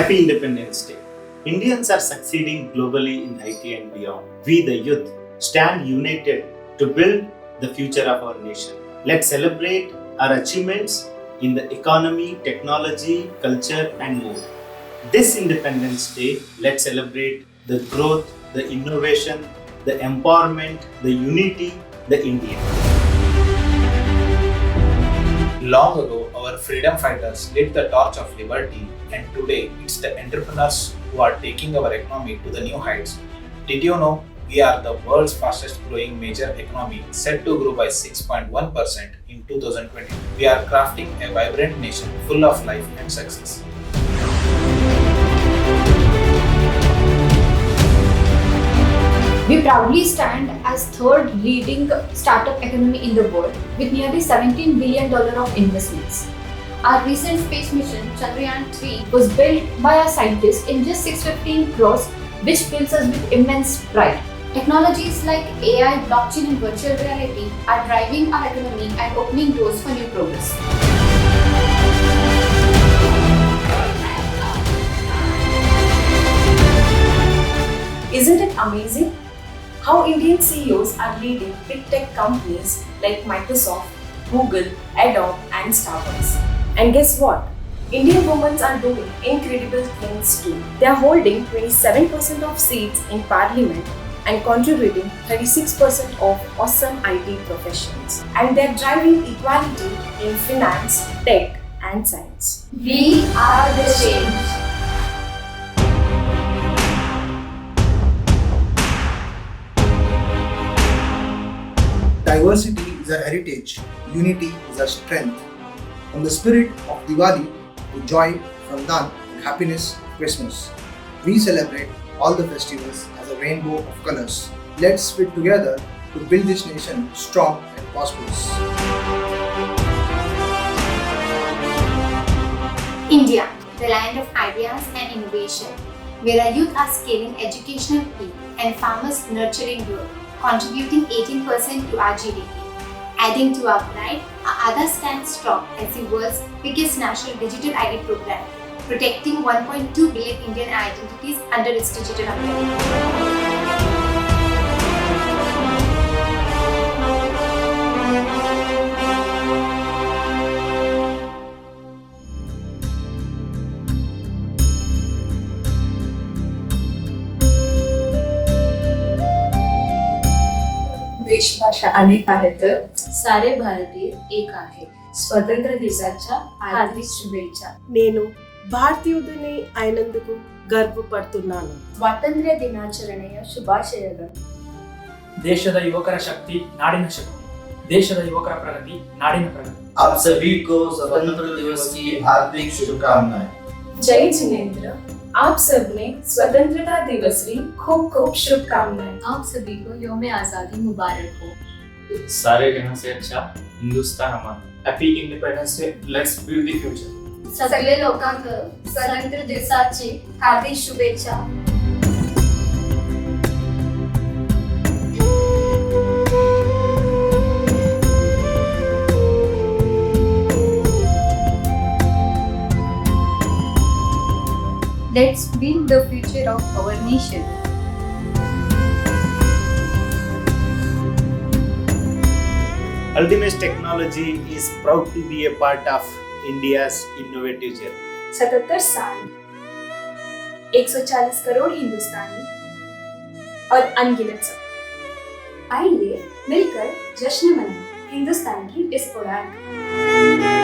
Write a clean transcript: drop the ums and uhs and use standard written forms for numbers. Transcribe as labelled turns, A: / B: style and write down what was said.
A: Happy Independence Day. Indians are succeeding globally in IT and beyond. We, the youth, stand united to build the future of our nation. Let's celebrate our achievements in the economy, technology, culture, and more. This Independence Day, let's celebrate the growth, the innovation, the empowerment, the unity, the Indian.
B: Long ago, our freedom fighters lit the torch of liberty, and today it's the entrepreneurs who are taking our economy to the new heights. Did you know we are the world's fastest growing major economy, set to grow by 6.1% in 2020? We are crafting a vibrant nation full of life and success.
C: We proudly stand as third leading startup economy in the world with nearly $17 billion of investments. Our recent space mission, Chandrayaan-3, was built by our scientists in just 615 crores, which fills us with immense pride. Technologies like AI, blockchain and virtual reality are driving our economy and opening doors for new progress.
D: Isn't it amazing how Indian CEOs are leading big tech companies like Microsoft, Google, Adobe and Starbucks? And guess what? Indian women are doing incredible things too. They are holding 27% of seats in parliament and contributing 36% of awesome IT professions. And they are driving equality in finance, tech and science.
C: We are the change.
E: Diversity is our heritage, unity is our strength. From the spirit of Diwali to joy from Ramadan and happiness of Christmas, we celebrate all the festivals as a rainbow of colors. Let's fit together to build this nation strong and prosperous.
F: India, the land of ideas and innovation, where our youth are scaling educational peak and farmers nurturing growth, contributing 18% to our GDP. Adding to our pride, our Aadhaar stands strong as the world's biggest national digital ID program, protecting 1.2 billion Indian identities under its digital umbrella.
D: देशभाषा अनेक आहेत तर सारे भारतीय एक आहे. స్వతంత్ర దేశాच्या హార్దిక శుభేచ్ఛ. నేను ಭಾರತೀಯುಡನೇ అయినందుకు ಗರ್ವಪಡುತ್ತೇನೆ.
C: ಸ್ವಾತಂತ್ರ್ಯ ದಿನಾಚರಣೆಯ ಶುಭಾಶಯಗಳು.
G: ದೇಶದ ಯುವಕರ ಶಕ್ತಿ ನಾಡಿನ ಶಕ್ತಿ, ದೇಶದ ಯುವಕರ ಪ್ರಗತಿ ನಾಡಿನ ಪ್ರಗತಿ.
H: आप सभी को स्वतंत्र दिवस की हार्दिक शुभकामनाएं.
D: जय जिनेंद्र. आप सबने स्वतंत्रता दिवस की खूब खूब शुभकामनाएं.
C: आप सभी को यौम आजादी मुबारक हो.
G: सारे जहां से अच्छा हिंदुस्तान हमारा. Happy independence day. Let's build the future.
C: सगळे लोकांक स्वातंत्र्य दिवसाची हार्दिक शुभेच्छा. Let's build the future of our nation.
A: Ultimez Technology is proud to be a part of India's innovative journey.
D: 77 साल, 140 करोड़ हिंदुस्तानी और अनगिनत सब. आइए मिलकर जश्न मनाएं हिंदुस्तान की इस उड़ान का.